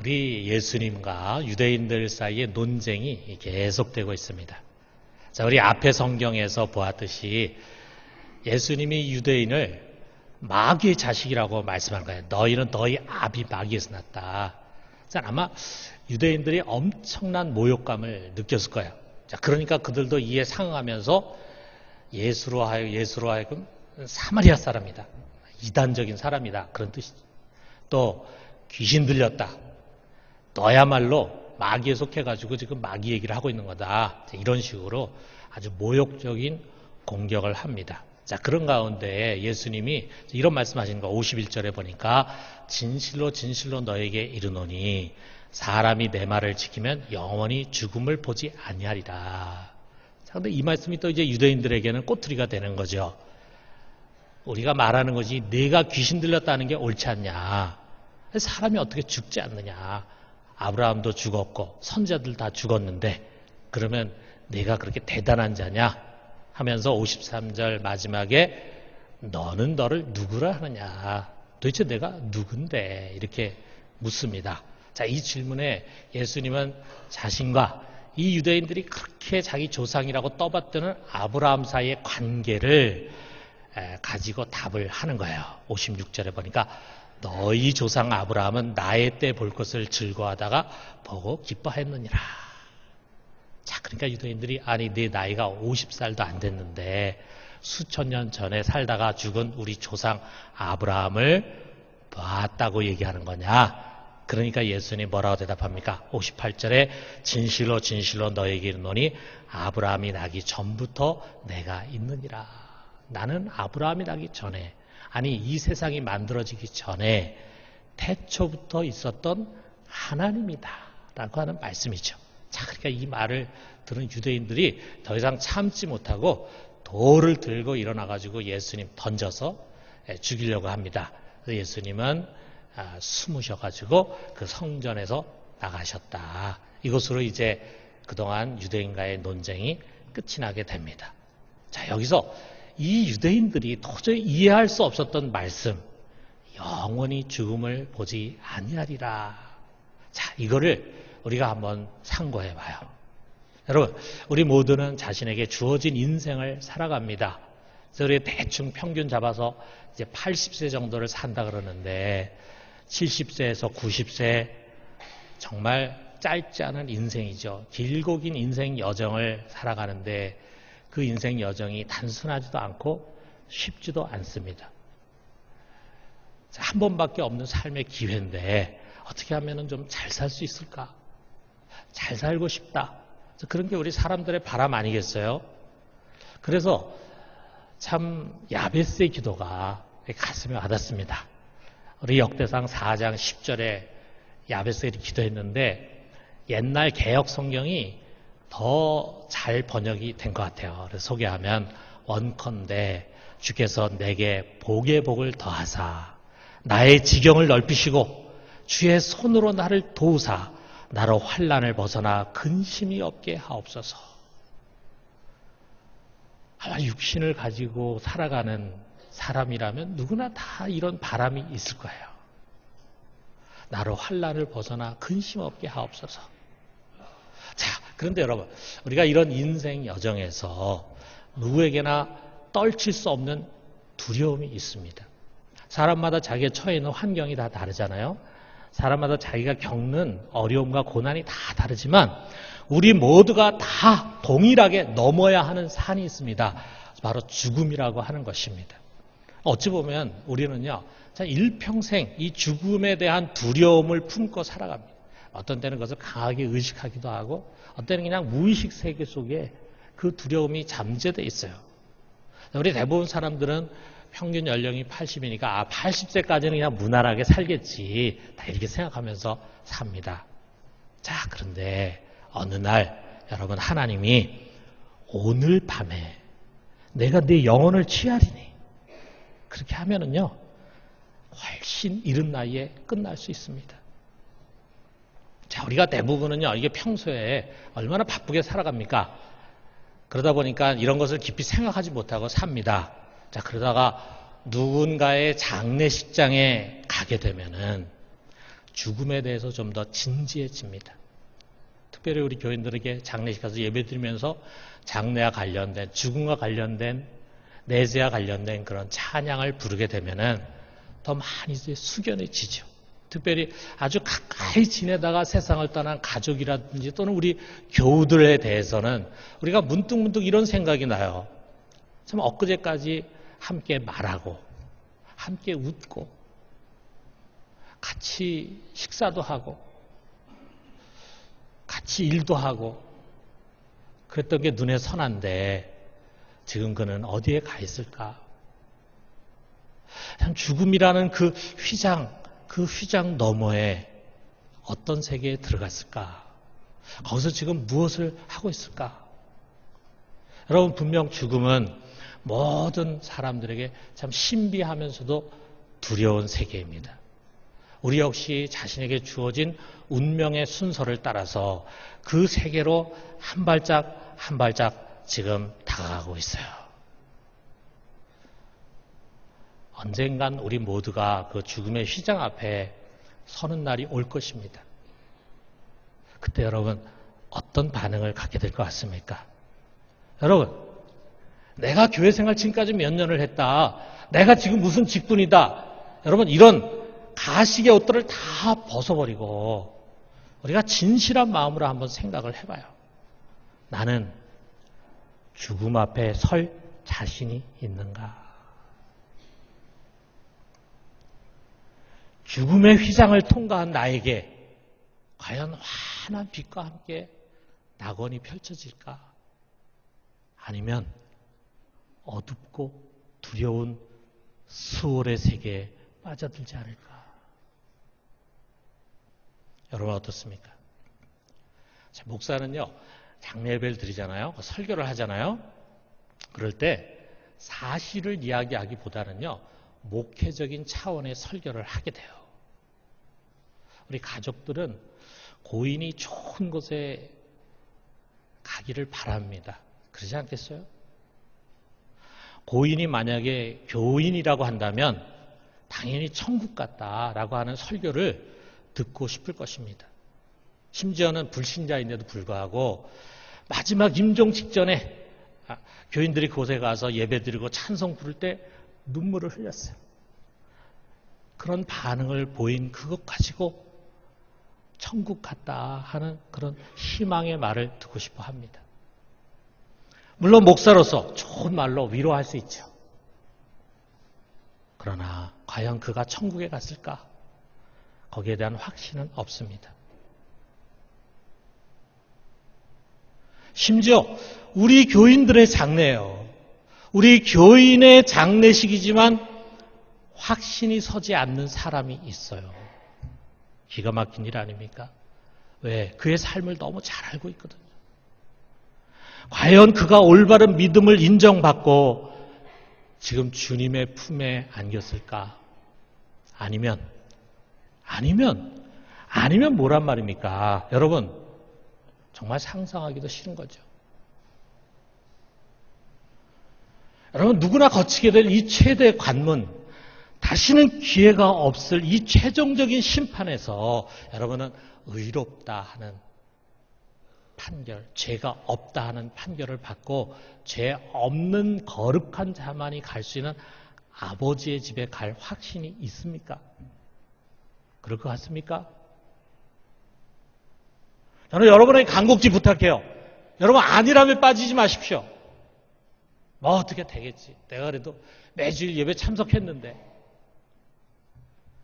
우리 예수님과 유대인들 사이에 논쟁이 계속되고 있습니다. 자, 우리 앞에 성경에서 보았듯이 예수님이 유대인을 마귀의 자식이라고 말씀한 거예요. 너희는 너희 아비 마귀에서 났다. 자, 아마 유대인들이 엄청난 모욕감을 느꼈을 거예요. 자, 그러니까 그들도 이에 상응하면서 예수로 하여금 사마리아 사람이다. 이단적인 사람이다. 그런 뜻이죠. 또 귀신 들렸다. 너야말로 마귀에 속해가지고 지금 마귀 얘기를 하고 있는 거다. 이런 식으로 아주 모욕적인 공격을 합니다. 자, 그런 가운데 예수님이 이런 말씀하시는 거 51절에 보니까 진실로 진실로 너에게 이르노니 사람이 내 말을 지키면 영원히 죽음을 보지 아니하리라. 자, 근데 이 말씀이 또 이제 유대인들에게는 꼬투리가 되는 거죠. 우리가 말하는 것이 내가 귀신 들렸다는 게 옳지 않냐. 사람이 어떻게 죽지 않느냐. 아브라함도 죽었고 선자들 다 죽었는데 그러면 내가 그렇게 대단한 자냐 하면서 53절 마지막에 너는 너를 누구라 하느냐. 도대체 내가 누군데 이렇게 묻습니다. 자, 이 질문에 예수님은 자신과 이 유대인들이 그렇게 자기 조상이라고 떠받드는 아브라함 사이의 관계를 가지고 답을 하는 거예요. 56절에 보니까 너희 조상 아브라함은 나의 때 볼 것을 즐거워하다가 보고 기뻐했느니라. 자, 그러니까 유대인들이 아니 네 나이가 50살도 안 됐는데 수천 년 전에 살다가 죽은 우리 조상 아브라함을 봤다고 얘기하는 거냐. 그러니까 예수님이 뭐라고 대답합니까? 58절에 진실로 진실로 너에게 이르노니 아브라함이 나기 전부터 내가 있느니라. 나는 아브라함이 나기 전에, 아니 이 세상이 만들어지기 전에 태초부터 있었던 하나님이다 라고 하는 말씀이죠. 자, 그러니까 이 말을 들은 유대인들이 더 이상 참지 못하고 돌을 들고 일어나가지고 예수님 던져서 죽이려고 합니다. 그래서 예수님은 숨으셔가지고 그 성전에서 나가셨다. 이것으로 이제 그동안 유대인과의 논쟁이 끝이 나게 됩니다. 자, 여기서 이 유대인들이 도저히 이해할 수 없었던 말씀, 영원히 죽음을 보지 아니하리라. 자, 이거를 우리가 한번 상고해 봐요. 여러분, 우리 모두는 자신에게 주어진 인생을 살아갑니다. 그래서 우리 대충 평균 잡아서 이제 80세 정도를 산다 그러는데 70세에서 90세 정말 짧지 않은 인생이죠. 길고 긴 인생 여정을 살아가는데 그 인생 여정이 단순하지도 않고 쉽지도 않습니다. 한 번밖에 없는 삶의 기회인데 어떻게 하면 좀 잘 살 수 있을까? 잘 살고 싶다. 그런 게 우리 사람들의 바람 아니겠어요? 그래서 참 야베스의 기도가 가슴에 와닿습니다. 우리 역대상 4장 10절에 야베스가 기도했는데 옛날 개역 성경이 더 잘 번역이 된 것 같아요. 그래서 소개하면 원컨대 주께서 내게 복의 복을 더하사 나의 지경을 넓히시고 주의 손으로 나를 도우사 나로 환난을 벗어나 근심이 없게 하옵소서. 아마 육신을 가지고 살아가는 사람이라면 누구나 다 이런 바람이 있을 거예요. 나로 환난을 벗어나 근심 없게 하옵소서. 자, 그런데 여러분, 우리가 이런 인생 여정에서 누구에게나 떨칠 수 없는 두려움이 있습니다. 사람마다 자기가 처해 있는 환경이 다 다르잖아요. 사람마다 자기가 겪는 어려움과 고난이 다 다르지만 우리 모두가 다 동일하게 넘어야 하는 산이 있습니다. 바로 죽음이라고 하는 것입니다. 어찌 보면 우리는요, 일평생 이 죽음에 대한 두려움을 품고 살아갑니다. 어떤 때는 그것을 강하게 의식하기도 하고 어떤 때는 그냥 무의식 세계 속에 그 두려움이 잠재되어 있어요. 우리 대부분 사람들은 평균 연령이 80이니까 80세까지는 그냥 무난하게 살겠지 다 이렇게 생각하면서 삽니다. 자, 그런데 어느 날 여러분 하나님이 오늘 밤에 내가 네 영혼을 취하리니 그렇게 하면은요 훨씬 이른 나이에 끝날 수 있습니다. 자, 우리가 대부분은요 이게 평소에 얼마나 바쁘게 살아갑니까? 그러다 보니까 이런 것을 깊이 생각하지 못하고 삽니다. 자, 그러다가 누군가의 장례식장에 가게 되면은 죽음에 대해서 좀 더 진지해집니다. 특별히 우리 교인들에게 장례식 가서 예배드리면서 장례와 관련된, 죽음과 관련된, 내세와 관련된 그런 찬양을 부르게 되면은 더 많이 숙연해지죠. 특별히 아주 가까이 지내다가 세상을 떠난 가족이라든지 또는 우리 교우들에 대해서는 우리가 문득문득 이런 생각이 나요. 참 엊그제까지 함께 말하고 함께 웃고 같이 식사도 하고 같이 일도 하고 그랬던 게 눈에 선한데 지금 그는 어디에 가 있을까? 참 죽음이라는 그 휘장 너머에 어떤 세계에 들어갔을까? 거기서 지금 무엇을 하고 있을까? 여러분, 분명 죽음은 모든 사람들에게 참 신비하면서도 두려운 세계입니다. 우리 역시 자신에게 주어진 운명의 순서를 따라서 그 세계로 한 발짝 한 발짝 지금 다가가고 있어요. 언젠간 우리 모두가 그 죽음의 휘장 앞에 서는 날이 올 것입니다. 그때 여러분 어떤 반응을 갖게 될 것 같습니까? 여러분, 내가 교회 생활 지금까지 몇 년을 했다. 내가 지금 무슨 직분이다. 여러분, 이런 가식의 옷들을 다 벗어버리고 우리가 진실한 마음으로 한번 생각을 해봐요. 나는 죽음 앞에 설 자신이 있는가? 죽음의 휘장을 통과한 나에게 과연 환한 빛과 함께 낙원이 펼쳐질까? 아니면 어둡고 두려운 수월의 세계에 빠져들지 않을까? 여러분 어떻습니까? 목사는요, 장례 예배를 드리잖아요. 설교를 하잖아요. 그럴 때 사실을 이야기하기보다는요, 목회적인 차원의 설교를 하게 돼요. 우리 가족들은 고인이 좋은 곳에 가기를 바랍니다. 그러지 않겠어요? 고인이 만약에 교인이라고 한다면 당연히 천국 같다라고 하는 설교를 듣고 싶을 것입니다. 심지어는 불신자인데도 불구하고 마지막 임종 직전에 교인들이 그곳에 가서 예배드리고 찬송 부를 때 눈물을 흘렸어요. 그런 반응을 보인 그것 가지고 천국 같다 하는 그런 희망의 말을 듣고 싶어 합니다. 물론 목사로서 좋은 말로 위로할 수 있죠. 그러나 과연 그가 천국에 갔을까? 거기에 대한 확신은 없습니다. 심지어 우리 교인들의 장례예요. 우리 교인의 장례식이지만 확신이 서지 않는 사람이 있어요. 기가 막힌 일 아닙니까? 왜? 그의 삶을 너무 잘 알고 있거든요. 과연 그가 올바른 믿음을 인정받고 지금 주님의 품에 안겼을까? 아니면 뭐란 말입니까? 여러분, 정말 상상하기도 싫은 거죠. 여러분, 누구나 거치게 될 이 최대 관문, 다시는 기회가 없을 이 최종적인 심판에서 여러분은 의롭다 하는 판결, 죄가 없다 하는 판결을 받고 죄 없는 거룩한 자만이 갈 수 있는 아버지의 집에 갈 확신이 있습니까? 그럴 것 같습니까? 저는 여러분에게 간곡히 부탁해요. 여러분 아니라면 빠지지 마십시오. 뭐 어떻게 되겠지. 내가 그래도 매주일 예배 참석했는데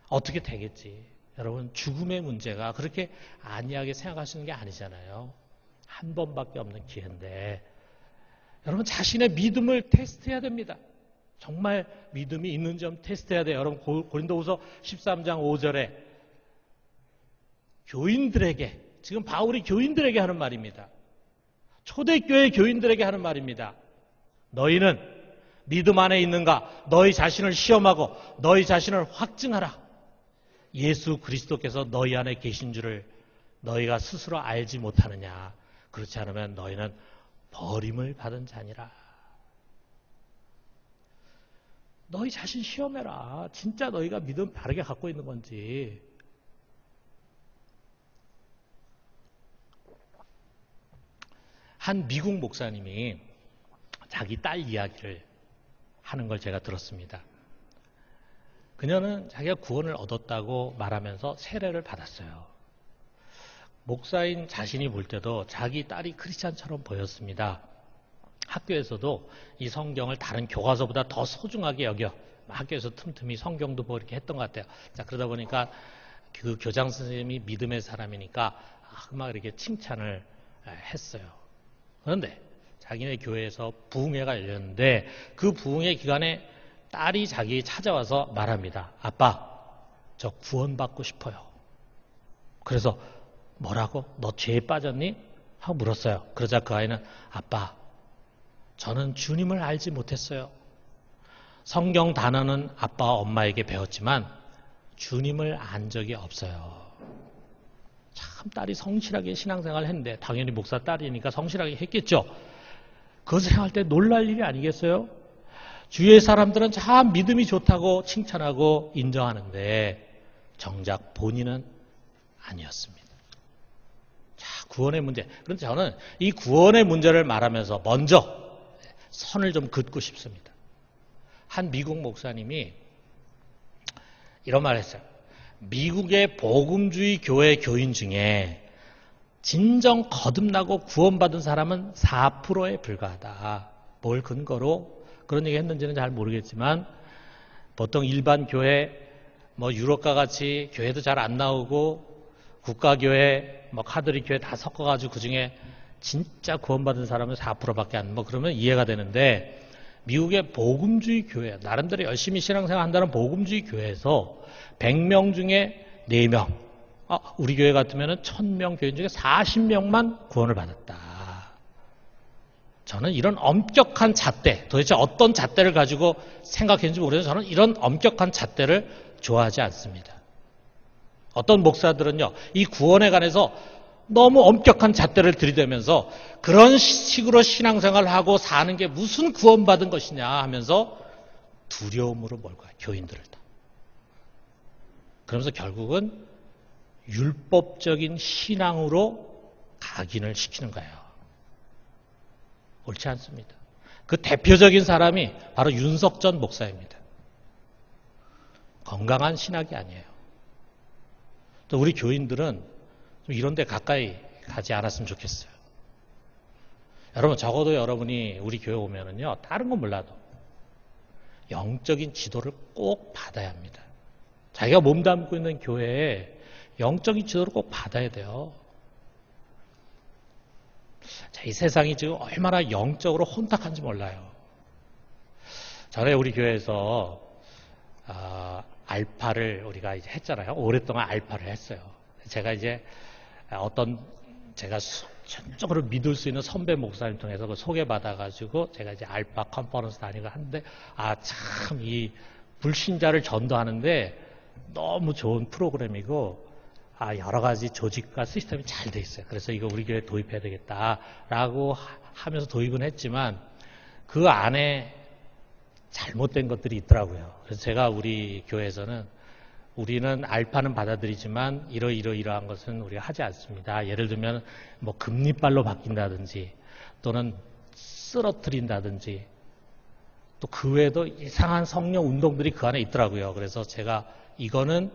어떻게 되겠지. 여러분 죽음의 문제가 그렇게 안이하게 생각하시는 게 아니잖아요. 한 번밖에 없는 기회인데 여러분 자신의 믿음을 테스트해야 됩니다. 정말 믿음이 있는 점 테스트해야 돼요. 여러분 고린도후서 13장 5절에 교인들에게, 지금 바울이 교인들에게 하는 말입니다. 초대교회 교인들에게 하는 말입니다. 너희는 믿음 안에 있는가? 너희 자신을 시험하고 너희 자신을 확증하라. 예수 그리스도께서 너희 안에 계신 줄을 너희가 스스로 알지 못하느냐? 그렇지 않으면 너희는 버림을 받은 자니라. 너희 자신 시험해라. 진짜 너희가 믿음 바르게 갖고 있는 건지. 한 미국 목사님이 자기 딸 이야기를 하는 걸 제가 들었습니다. 그녀는 자기가 구원을 얻었다고 말하면서 세례를 받았어요. 목사인 자신이 볼 때도 자기 딸이 크리스찬처럼 보였습니다. 학교에서도 이 성경을 다른 교과서보다 더 소중하게 여겨 학교에서 틈틈이 성경도 보고 이렇게 했던 것 같아요. 자, 그러다 보니까 그 교장 선생님이 믿음의 사람이니까 막 이렇게 칭찬을 했어요. 그런데 자기네 교회에서 부흥회가 열렸는데 그 부흥회 기간에 딸이 자기 찾아와서 말합니다. 아빠, 저 구원받고 싶어요. 그래서 뭐라고? 너 죄에 빠졌니? 하고 물었어요. 그러자 그 아이는 아빠, 저는 주님을 알지 못했어요. 성경 단어는 아빠와 엄마에게 배웠지만 주님을 안 적이 없어요. 참 딸이 성실하게 신앙생활을 했는데 당연히 목사 딸이니까 성실하게 했겠죠. 그것을 생각할 때 놀랄 일이 아니겠어요? 주위의 사람들은 참 믿음이 좋다고 칭찬하고 인정하는데 정작 본인은 아니었습니다. 자, 구원의 문제. 그런데 저는 이 구원의 문제를 말하면서 먼저 선을 좀 긋고 싶습니다. 한 미국 목사님이 이런 말을 했어요. 미국의 복음주의 교회 교인 중에 진정 거듭나고 구원받은 사람은 4%에 불과하다. 뭘 근거로 그런 얘기 했는지는 잘 모르겠지만 보통 일반 교회 뭐 유럽과 같이 교회도 잘 안 나오고 국가교회 뭐 카톨릭 교회 다 섞어가지고 그중에 진짜 구원받은 사람은 4%밖에 안 뭐 그러면 이해가 되는데 미국의 복음주의 교회 나름대로 열심히 신앙생활 한다는 복음주의 교회에서 100명 중에 4명 우리 교회 같으면 1000명 교인 중에 40명만 구원을 받았다. 저는 이런 엄격한 잣대 도대체 어떤 잣대를 가지고 생각했는지 모르겠는데 저는 이런 엄격한 잣대를 좋아하지 않습니다. 어떤 목사들은요 이 구원에 관해서 너무 엄격한 잣대를 들이대면서 그런 식으로 신앙생활을 하고 사는 게 무슨 구원받은 것이냐 하면서 두려움으로 몰고 가요. 교인들을 다. 그러면서 결국은 율법적인 신앙으로 각인을 시키는 거예요. 옳지 않습니다. 그 대표적인 사람이 바로 윤석전 목사입니다. 건강한 신학이 아니에요. 또 우리 교인들은 좀 이런 데 가까이 가지 않았으면 좋겠어요. 여러분 적어도 여러분이 우리 교회 오면은요 다른 건 몰라도 영적인 지도를 꼭 받아야 합니다. 자기가 몸담고 있는 교회에 영적인 지도를 꼭 받아야 돼요. 자, 이 세상이 지금 얼마나 영적으로 혼탁한지 몰라요. 전에 우리 교회에서 알파를 우리가 이제 했잖아요. 오랫동안 알파를 했어요. 제가 이제 제가 전적으로 믿을 수 있는 선배 목사님 통해서 그 소개받아가지고 제가 이제 알파 컨퍼런스 다니고 하는데 참 이 불신자를 전도하는데 너무 좋은 프로그램이고 여러 가지 조직과 시스템이 잘 돼 있어요. 그래서 이거 우리 교회에 도입해야 되겠다라고 하면서 도입은 했지만 그 안에 잘못된 것들이 있더라고요. 그래서 제가 우리 교회에서는 우리는 알파는 받아들이지만 이러한 것은 우리가 하지 않습니다. 예를 들면 뭐 금리빨로 바뀐다든지 또는 쓰러뜨린다든지 또 그 외에도 이상한 성령 운동들이 그 안에 있더라고요. 그래서 제가 이거는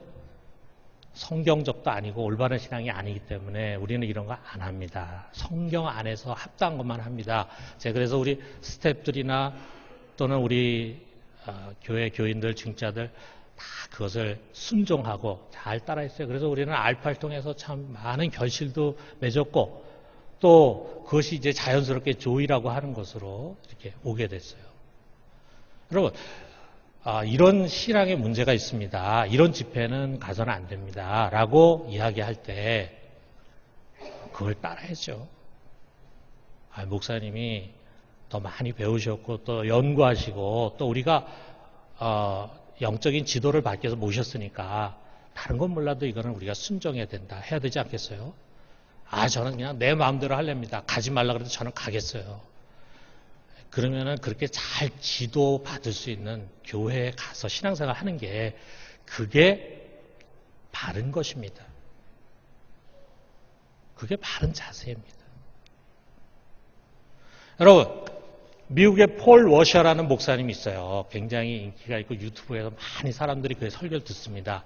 성경적도 아니고 올바른 신앙이 아니기 때문에 우리는 이런 거 안 합니다. 성경 안에서 합당한 것만 합니다. 제가 그래서 우리 스태프들이나 또는 우리 교회 교인들, 증자들 다 그것을 순종하고 잘 따라했어요. 그래서 우리는 알파를 통해서 참 많은 결실도 맺었고 또 그것이 이제 자연스럽게 조이라고 하는 것으로 이렇게 오게 됐어요. 여러분, 이런 신앙에 문제가 있습니다. 이런 집회는 가서는 안 됩니다. 라고 이야기할 때 그걸 따라야죠. 목사님이 더 많이 배우셨고 또 연구하시고 또 우리가 영적인 지도를 받기 위해서 모셨으니까 다른 건 몰라도 이거는 우리가 순종해야 된다. 해야 되지 않겠어요? 저는 그냥 내 마음대로 하렵니다. 가지 말라 그래도 저는 가겠어요. 그러면은 그렇게 잘 지도받을 수 있는 교회에 가서 신앙생활 하는 게 그게 바른 것입니다. 그게 바른 자세입니다. 여러분, 미국의 폴 워셔라는 목사님이 있어요. 굉장히 인기가 있고 유튜브에서 많이 사람들이 그의 설교를 듣습니다.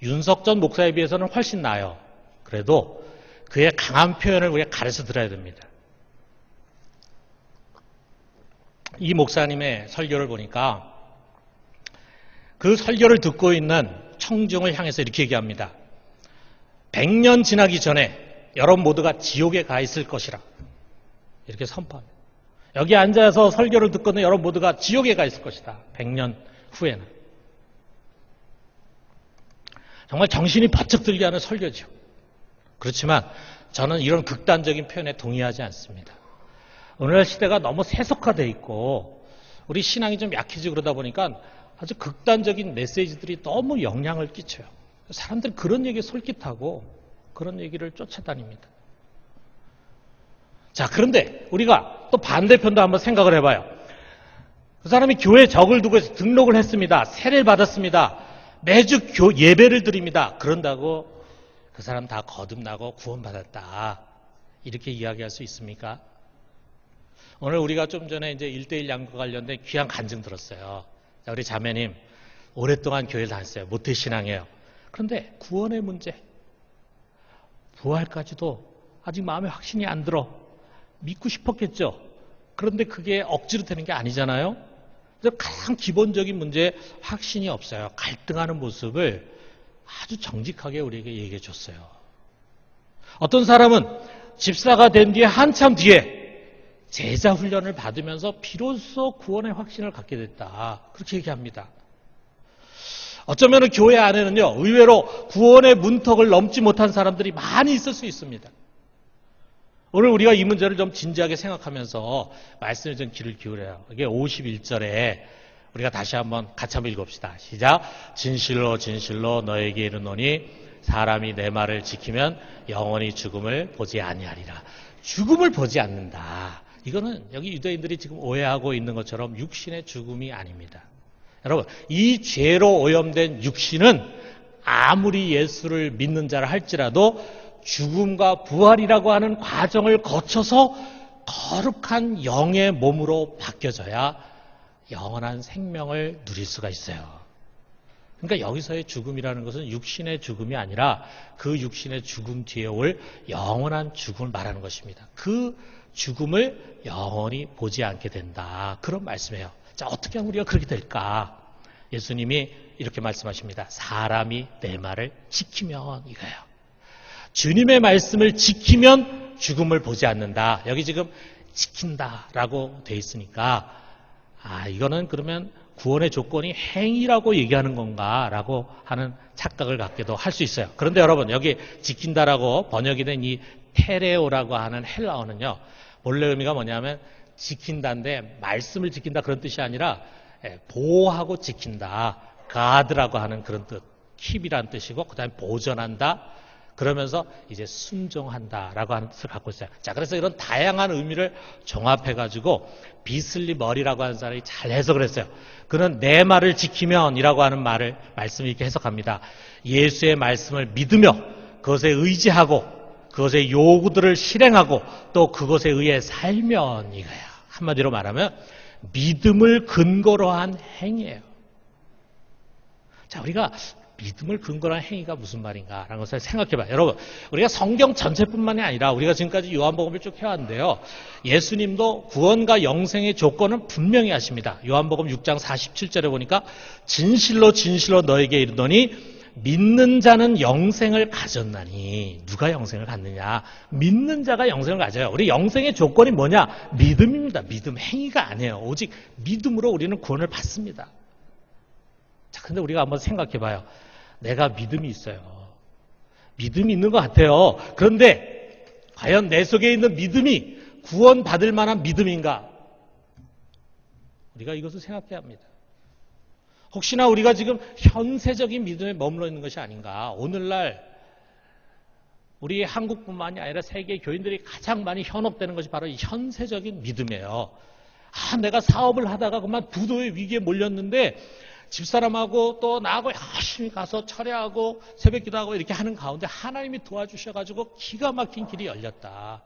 윤석전 목사에 비해서는 훨씬 나아요. 그래도 그의 강한 표현을 우리가 가르쳐 들어야 됩니다. 이 목사님의 설교를 보니까 그 설교를 듣고 있는 청중을 향해서 이렇게 얘기합니다. 100년 지나기 전에 여러분 모두가 지옥에 가 있을 것이라. 이렇게 선포합니다. 여기 앉아서 설교를 듣고는 여러분 모두가 지옥에 가 있을 것이다. 100년 후에는. 정말 정신이 바짝 들게 하는 설교죠. 그렇지만 저는 이런 극단적인 표현에 동의하지 않습니다. 오늘날 시대가 너무 세속화되어 있고 우리 신앙이 좀 약해지고 그러다 보니까 아주 극단적인 메시지들이 너무 영향을 끼쳐요. 사람들은 그런 얘기에 솔깃하고 그런 얘기를 쫓아다닙니다. 자, 그런데 우리가 또 반대편도 한번 생각을 해봐요. 그 사람이 교회에 적을 두고 등록을 했습니다. 세례를 받았습니다. 매주 예배를 드립니다. 그런다고 그 사람 다 거듭나고 구원받았다. 이렇게 이야기할 수 있습니까? 오늘 우리가 좀 전에 이제 1:1 양육과 관련된 귀한 간증 들었어요. 자, 우리 자매님, 오랫동안 교회를 다녔어요. 모태신앙이에요. 그런데 구원의 문제, 부활까지도 아직 마음에 확신이 안 들어. 믿고 싶었겠죠. 그런데 그게 억지로 되는 게 아니잖아요. 그래서 가장 기본적인 문제, 확신이 없어요. 갈등하는 모습을 아주 정직하게 우리에게 얘기해 줬어요. 어떤 사람은 집사가 된 뒤에 한참 뒤에 제자 훈련을 받으면서 비로소 구원의 확신을 갖게 됐다. 그렇게 얘기합니다. 어쩌면 교회 안에는요, 의외로 구원의 문턱을 넘지 못한 사람들이 많이 있을 수 있습니다. 오늘 우리가 이 문제를 좀 진지하게 생각하면서 말씀에 좀 귀를 기울여요. 이게 51절에 우리가 다시 한번 같이 한번 읽읍시다. 시작. 진실로 진실로 너에게 이르노니 사람이 내 말을 지키면 영원히 죽음을 보지 아니하리라. 죽음을 보지 않는다. 이거는 여기 유대인들이 지금 오해하고 있는 것처럼 육신의 죽음이 아닙니다. 여러분, 이 죄로 오염된 육신은 아무리 예수를 믿는 자라 할지라도 죽음과 부활이라고 하는 과정을 거쳐서 거룩한 영의 몸으로 바뀌어져야 영원한 생명을 누릴 수가 있어요. 그러니까 여기서의 죽음이라는 것은 육신의 죽음이 아니라 그 육신의 죽음 뒤에 올 영원한 죽음을 말하는 것입니다. 그 죽음을 영원히 보지 않게 된다. 그런 말씀이에요. 자, 어떻게 하면 우리가 그렇게 될까? 예수님이 이렇게 말씀하십니다. 사람이 내 말을 지키면 이거예요. 주님의 말씀을 지키면 죽음을 보지 않는다. 여기 지금 지킨다라고 돼 있으니까 이거는 그러면 구원의 조건이 행위라고 얘기하는 건가라고 하는 착각을 갖게도 할 수 있어요. 그런데 여러분, 여기 지킨다라고 번역이 된 이 테레오라고 하는 헬라어는요, 본래 의미가 뭐냐면 지킨다인데 말씀을 지킨다 그런 뜻이 아니라 보호하고 지킨다. 가드라고 하는 그런 뜻, 킵이라는 뜻이고 그 다음에 보존한다. 그러면서 이제 순종한다라고 하는 뜻을 갖고 있어요. 자, 그래서 이런 다양한 의미를 종합해가지고 비슬리 머리라고 하는 사람이 잘 해석을 했어요. 그는 내 말을 지키면이라고 하는 말씀을 이렇게 해석합니다. 예수의 말씀을 믿으며 그것에 의지하고 그것의 요구들을 실행하고 또 그것에 의해 살면 이거야. 한마디로 말하면 믿음을 근거로 한 행위예요. 자, 우리가 믿음을 근거로 한 행위가 무슨 말인가라는 것을 생각해봐요. 여러분, 우리가 성경 전체뿐만이 아니라 우리가 지금까지 요한복음을 쭉 해왔는데요. 예수님도 구원과 영생의 조건은 분명히 하십니다. 요한복음 6장 47절에 보니까 진실로 진실로 너에게 이르노니 믿는 자는 영생을 가졌나니. 누가 영생을 갖느냐? 믿는 자가 영생을 가져요. 우리 영생의 조건이 뭐냐? 믿음입니다. 믿음, 행위가 아니에요. 오직 믿음으로 우리는 구원을 받습니다. 자, 근데 우리가 한번 생각해 봐요. 내가 믿음이 있어요. 믿음이 있는 것 같아요. 그런데 과연 내 속에 있는 믿음이 구원받을 만한 믿음인가? 우리가 이것을 생각해야 합니다. 혹시나 우리가 지금 현세적인 믿음에 머물러 있는 것이 아닌가? 오늘날 우리 한국뿐만이 아니라 세계 교인들이 가장 많이 현혹되는 것이 바로 이 현세적인 믿음이에요. 내가 사업을 하다가 그만 부도의 위기에 몰렸는데 집사람하고 또 나하고 열심히 가서 철야하고 새벽기도하고 이렇게 하는 가운데 하나님이 도와주셔가지고 기가 막힌 길이 열렸다.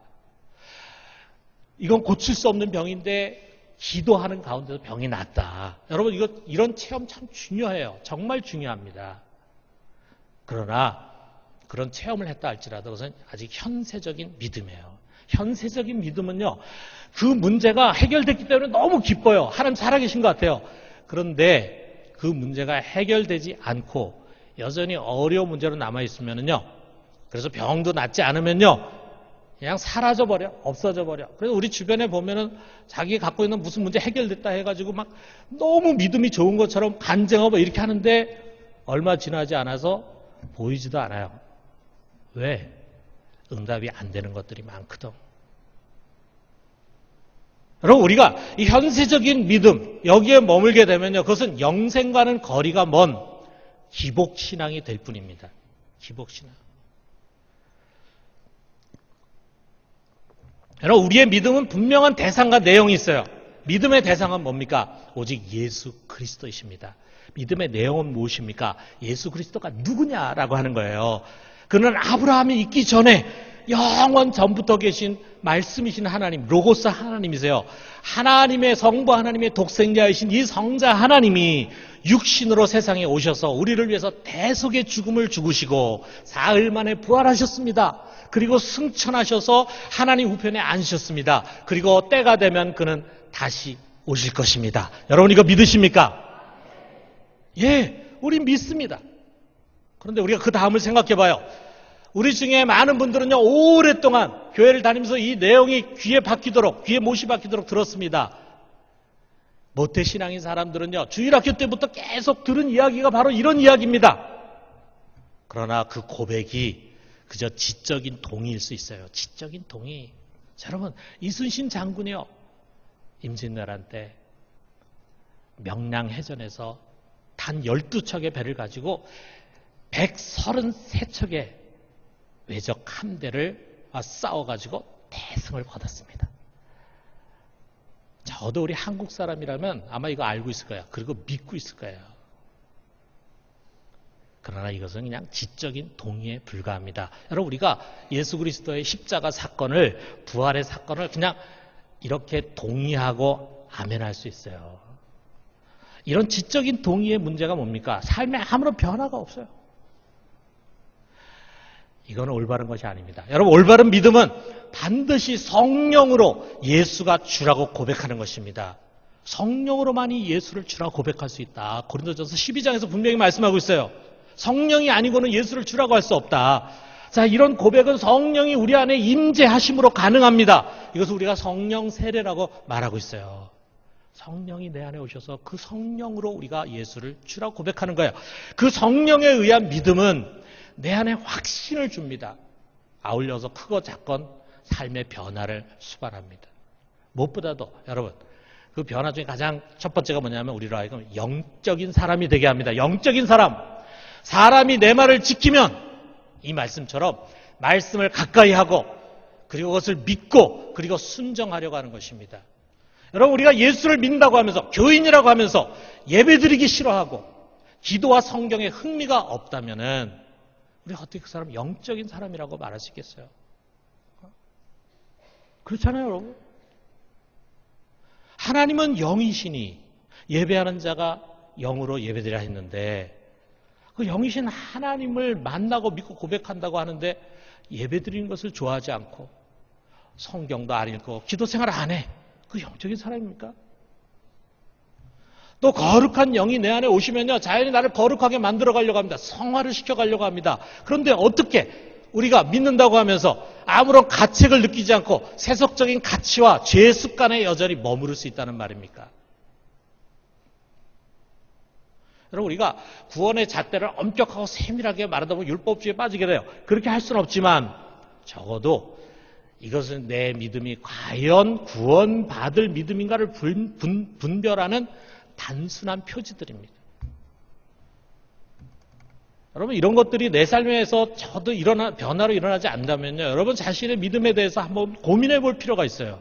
이건 고칠 수 없는 병인데 기도하는 가운데서 병이 낫다. 여러분 이런 체험 참 중요해요. 정말 중요합니다. 그러나 그런 체험을 했다 할지라도 그것은 아직 현세적인 믿음이에요. 현세적인 믿음은요, 그 문제가 해결됐기 때문에 너무 기뻐요. 하나님 살아계신 것 같아요. 그런데 그 문제가 해결되지 않고 여전히 어려운 문제로 남아있으면요, 그래서 병도 낫지 않으면요, 그냥 사라져버려, 없어져버려. 그래서 우리 주변에 보면은 자기 갖고 있는 무슨 문제 해결됐다 해가지고 막 너무 믿음이 좋은 것처럼 간증하고 이렇게 하는데 얼마 지나지 않아서 보이지도 않아요. 왜? 응답이 안 되는 것들이 많거든. 여러분, 우리가 이 현세적인 믿음, 여기에 머물게 되면요, 그것은 영생과는 거리가 먼 기복신앙이 될 뿐입니다. 기복신앙. 여러분, 우리의 믿음은 분명한 대상과 내용이 있어요. 믿음의 대상은 뭡니까? 오직 예수 그리스도이십니다. 믿음의 내용은 무엇입니까? 예수 그리스도가 누구냐라고 하는 거예요. 그는 아브라함이 있기 전에 영원 전부터 계신 말씀이신 하나님, 로고스 하나님이세요. 하나님의 성부 하나님의 독생자이신 이 성자 하나님이 육신으로 세상에 오셔서 우리를 위해서 대속의 죽음을 죽으시고 사흘 만에 부활하셨습니다. 그리고 승천하셔서 하나님 우편에 앉으셨습니다. 그리고 때가 되면 그는 다시 오실 것입니다. 여러분 이거 믿으십니까? 예, 우린 믿습니다. 그런데 우리가 그 다음을 생각해 봐요. 우리 중에 많은 분들은요, 오랫동안 교회를 다니면서 이 내용이 귀에 못이 박히도록 들었습니다. 모태신앙인 사람들은요, 주일학교 때부터 계속 들은 이야기가 바로 이런 이야기입니다. 그러나 그 고백이 그저 지적인 동의일 수 있어요. 지적인 동의. 자, 여러분, 이순신 장군이요, 임진왜란 때 명량해전에서 단 12척의 배를 가지고 133척의 외적 함대를 싸워가지고 대승을 거뒀습니다. 저도 우리 한국 사람이라면 아마 이거 알고 있을 거예요. 그리고 믿고 있을 거예요. 그러나 이것은 그냥 지적인 동의에 불과합니다. 여러분, 우리가 예수 그리스도의 십자가 사건을, 부활의 사건을 그냥 이렇게 동의하고 아멘할 수 있어요. 이런 지적인 동의의 문제가 뭡니까? 삶에 아무런 변화가 없어요. 이거는 올바른 것이 아닙니다. 여러분, 올바른 믿음은 반드시 성령으로 예수가 주라고 고백하는 것입니다. 성령으로만이 예수를 주라고 고백할 수 있다. 고린도전서 12장에서 분명히 말씀하고 있어요. 성령이 아니고는 예수를 주라고 할 수 없다. 자, 이런 고백은 성령이 우리 안에 임재하심으로 가능합니다. 이것을 우리가 성령 세례라고 말하고 있어요. 성령이 내 안에 오셔서 그 성령으로 우리가 예수를 주라고 고백하는 거예요. 그 성령에 의한 믿음은 내 안에 확신을 줍니다. 아울러서 크고 작건 삶의 변화를 수반합니다. 무엇보다도 여러분, 그 변화 중에 가장 첫 번째가 뭐냐면 우리로 하여금 영적인 사람이 되게 합니다. 영적인 사람. 사람이 내 말을 지키면 이 말씀처럼 말씀을 가까이 하고 그리고 그것을 믿고 그리고 순정하려고 하는 것입니다. 여러분, 우리가 예수를 믿는다고 하면서 교인이라고 하면서 예배드리기 싫어하고 기도와 성경에 흥미가 없다면은 우리가 어떻게 그 사람 영적인 사람이라고 말할 수 있겠어요? 그렇잖아요, 여러분. 하나님은 영이시니 예배하는 자가 영으로 예배드려야 했는데 그 영이신 하나님을 만나고 믿고 고백한다고 하는데 예배드리는 것을 좋아하지 않고 성경도 안 읽고 기도 생활 안 해. 그 영적인 사람입니까? 또 거룩한 영이 내 안에 오시면요, 자연히 나를 거룩하게 만들어 가려고 합니다. 성화를 시켜 가려고 합니다. 그런데 어떻게 우리가 믿는다고 하면서 아무런 가책을 느끼지 않고 세속적인 가치와 죄의 습관에 여전히 머무를 수 있다는 말입니까? 여러분, 우리가 구원의 잣대를 엄격하고 세밀하게 말하다 보면 율법주의에 빠지게 돼요. 그렇게 할 수는 없지만 적어도 이것은 내 믿음이 과연 구원받을 믿음인가를 분별하는 단순한 표지들입니다. 여러분, 이런 것들이 내 삶에서 저도 변화로 일어나지 않는다면요, 여러분 자신의 믿음에 대해서 한번 고민해 볼 필요가 있어요.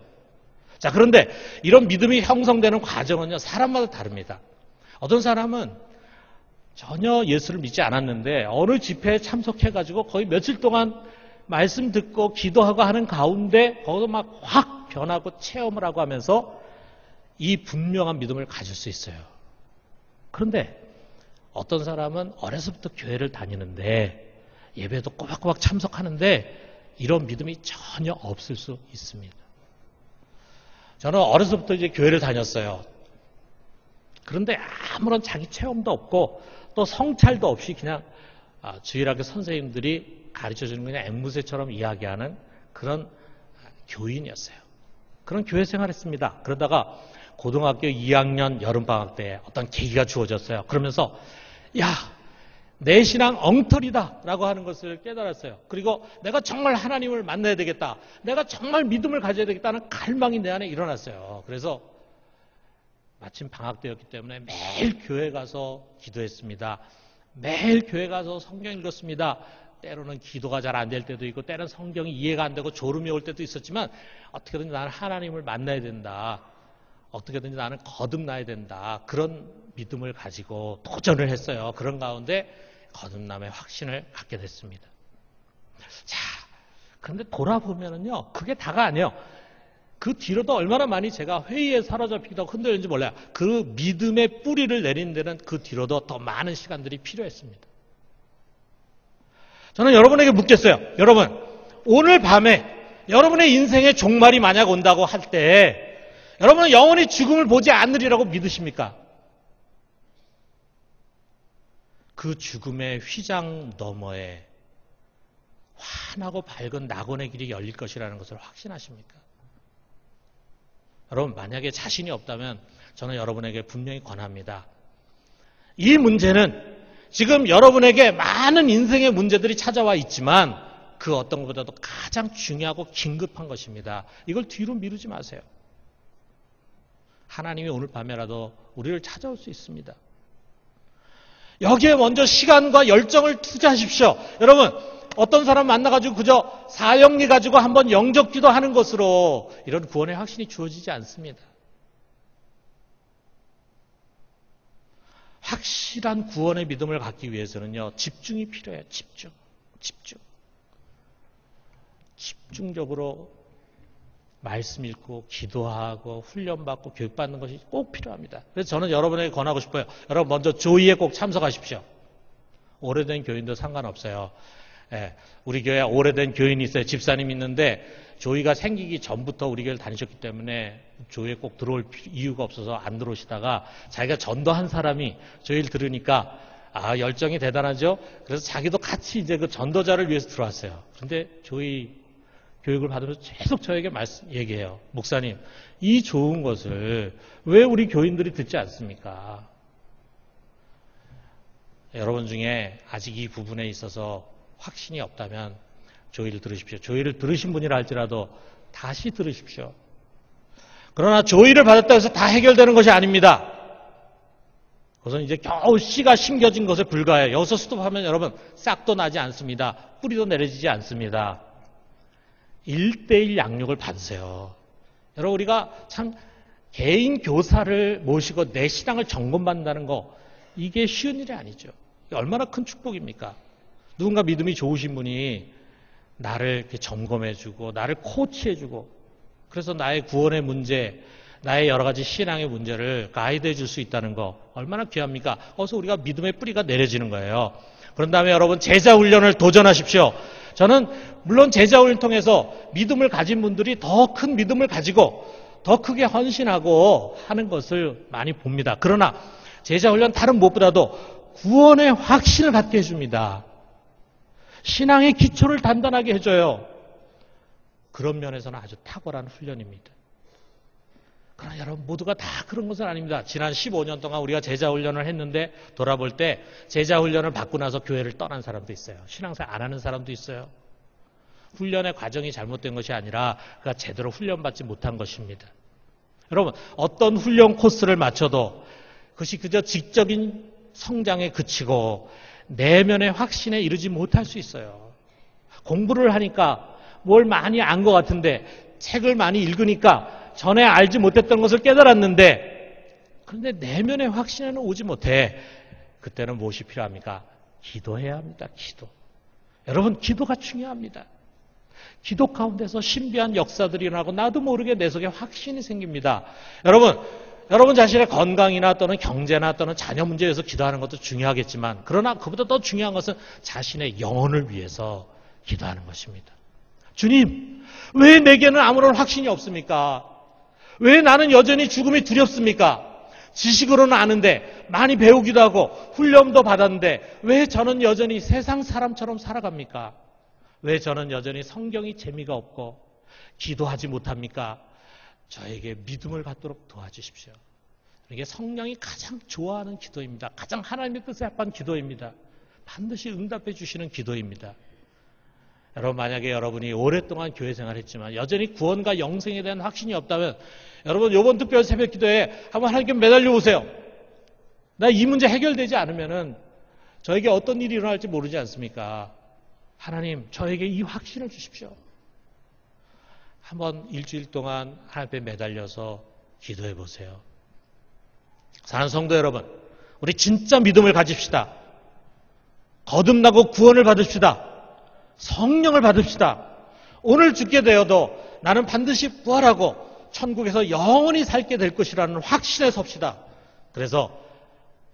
자, 그런데 이런 믿음이 형성되는 과정은요, 사람마다 다릅니다. 어떤 사람은 전혀 예수를 믿지 않았는데 어느 집회에 참석해가지고 거의 며칠 동안 말씀 듣고 기도하고 하는 가운데 거기서 막 확 변하고 체험을 하고 하면서 이 분명한 믿음을 가질 수 있어요. 그런데 어떤 사람은 어려서부터 교회를 다니는데 예배도 꼬박꼬박 참석하는데 이런 믿음이 전혀 없을 수 있습니다. 저는 어려서부터 이제 교회를 다녔어요. 그런데 아무런 자기 체험도 없고 또 성찰도 없이 그냥 주일학교 선생님들이 가르쳐주는 그냥 앵무새처럼 이야기하는 그런 교인이었어요. 그런 교회 생활했습니다. 그러다가 고등학교 2학년 여름방학 때 어떤 계기가 주어졌어요. 그러면서 야, 내 신앙 엉터리다 라고 하는 것을 깨달았어요. 그리고 내가 정말 하나님을 만나야 되겠다. 내가 정말 믿음을 가져야 되겠다는 갈망이 내 안에 일어났어요. 그래서 마침 방학 때였기 때문에 매일 교회 가서 기도했습니다. 매일 교회 가서 성경 읽었습니다. 때로는 기도가 잘 안 될 때도 있고 때로는 성경이 이해가 안 되고 졸음이 올 때도 있었지만 어떻게든지 나는 하나님을 만나야 된다. 어떻게든지 나는 거듭나야 된다. 그런 믿음을 가지고 도전을 했어요. 그런 가운데 거듭남의 확신을 갖게 됐습니다. 자, 그런데 돌아보면은요, 그게 다가 아니에요. 그 뒤로도 얼마나 많이 제가 회의에 사로잡히기도 하고 흔들렸는지 몰라요. 그 믿음의 뿌리를 내리는 데는 그 뒤로도 더 많은 시간들이 필요했습니다. 저는 여러분에게 묻겠어요. 여러분, 오늘 밤에 여러분의 인생의 종말이 만약 온다고 할 때 여러분은 영원히 죽음을 보지 않으리라고 믿으십니까? 그 죽음의 휘장 너머에 환하고 밝은 낙원의 길이 열릴 것이라는 것을 확신하십니까? 여러분, 만약에 자신이 없다면 저는 여러분에게 분명히 권합니다. 이 문제는 지금 여러분에게 많은 인생의 문제들이 찾아와 있지만 그 어떤 것보다도 가장 중요하고 긴급한 것입니다. 이걸 뒤로 미루지 마세요. 하나님이 오늘 밤에라도 우리를 찾아올 수 있습니다. 여기에 먼저 시간과 열정을 투자하십시오. 여러분, 어떤 사람 만나가지고 그저 사형리 가지고 한번 영접 기도하는 것으로 이런 구원의 확신이 주어지지 않습니다. 확실한 구원의 믿음을 갖기 위해서는요, 집중이 필요해요. 집중. 집중적으로 말씀 읽고 기도하고 훈련받고 교육받는 것이 꼭 필요합니다. 그래서 저는 여러분에게 권하고 싶어요. 여러분 먼저 조의에 꼭 참석하십시오. 오래된 교인도 상관없어요. 예, 우리 교회에 오래된 교인이 있어요. 집사님이 있는데 조의가 생기기 전부터 우리 교회를 다니셨기 때문에 조의에 꼭 들어올 이유가 없어서 안 들어오시다가 자기가 전도한 사람이 조의를 들으니까 열정이 대단하죠. 그래서 자기도 같이 이제 그 전도자를 위해서 들어왔어요. 그런데 조의 교육을 받으면서 계속 저에게 얘기해요. 목사님, 이 좋은 것을 왜 우리 교인들이 듣지 않습니까? 여러분 중에 아직 이 부분에 있어서 확신이 없다면 조의를 들으십시오. 조의를 들으신 분이라 할지라도 다시 들으십시오. 그러나 조의를 받았다고 해서 다 해결되는 것이 아닙니다. 그것은 이제 겨우 씨가 심겨진 것에 불과해요. 여기서 스톱하면 여러분 싹도 나지 않습니다. 뿌리도 내려지지 않습니다. 1:1 양육을 받으세요. 여러분, 우리가 참 개인 교사를 모시고 내 신앙을 점검받는다는 거, 이게 쉬운 일이 아니죠. 얼마나 큰 축복입니까? 누군가 믿음이 좋으신 분이 나를 이렇게 점검해주고 나를 코치해주고 그래서 나의 구원의 문제, 나의 여러 가지 신앙의 문제를 가이드해 줄 수 있다는 거 얼마나 귀합니까? 어서 우리가 믿음의 뿌리가 내려지는 거예요. 그런 다음에 여러분 제자훈련을 도전하십시오. 저는 물론 제자훈련을 통해서 믿음을 가진 분들이 더 큰 믿음을 가지고 더 크게 헌신하고 하는 것을 많이 봅니다. 그러나 제자훈련 다른 무엇보다도 구원의 확신을 갖게 해줍니다. 신앙의 기초를 단단하게 해줘요. 그런 면에서는 아주 탁월한 훈련입니다. 그러나 여러분 모두가 다 그런 것은 아닙니다. 지난 15년 동안 우리가 제자훈련을 했는데 돌아볼 때 제자훈련을 받고 나서 교회를 떠난 사람도 있어요. 신앙생활 안 하는 사람도 있어요. 훈련의 과정이 잘못된 것이 아니라 그가 제대로 훈련받지 못한 것입니다. 여러분 어떤 훈련 코스를 맞춰도 그것이 그저 직접인 성장에 그치고 내면의 확신에 이르지 못할 수 있어요. 공부를 하니까 뭘 많이 안 것 같은데 책을 많이 읽으니까 전에 알지 못했던 것을 깨달았는데 그런데 내면의 확신에는 오지 못해. 그때는 무엇이 필요합니까? 기도해야 합니다. 기도. 여러분 기도가 중요합니다. 기도 가운데서 신비한 역사들이 일어나고 나도 모르게 내 속에 확신이 생깁니다. 여러분 자신의 건강이나 또는 경제나 또는 자녀 문제에 대해서 기도하는 것도 중요하겠지만 그러나 그보다 더 중요한 것은 자신의 영혼을 위해서 기도하는 것입니다. 주님, 왜 내게는 아무런 확신이 없습니까? 왜 나는 여전히 죽음이 두렵습니까? 지식으로는 아는데 많이 배우기도 하고 훈련도 받았는데 왜 저는 여전히 세상 사람처럼 살아갑니까? 왜 저는 여전히 성경이 재미가 없고 기도하지 못합니까? 저에게 믿음을 갖도록 도와주십시오. 이게 성령이 가장 좋아하는 기도입니다. 가장 하나님의 뜻에 합한 기도입니다. 반드시 응답해 주시는 기도입니다. 여러분, 만약에 여러분이 오랫동안 교회 생활했지만 여전히 구원과 영생에 대한 확신이 없다면 여러분 이번 특별 새벽 기도에 한번 하나님께 매달려 보세요. 나 이 문제 해결되지 않으면은 저에게 어떤 일이 일어날지 모르지 않습니까? 하나님, 저에게 이 확신을 주십시오. 한번 일주일 동안 하나님 앞에 매달려서 기도해 보세요. 사랑하는 성도 여러분, 우리 진짜 믿음을 가집시다. 거듭나고 구원을 받읍시다. 성령을 받읍시다. 오늘 죽게 되어도 나는 반드시 부활하고 천국에서 영원히 살게 될 것이라는 확신에 섭시다. 그래서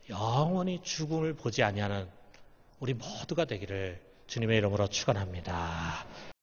영원히 죽음을 보지 아니하는 우리 모두가 되기를 주님의 이름으로 축원합니다.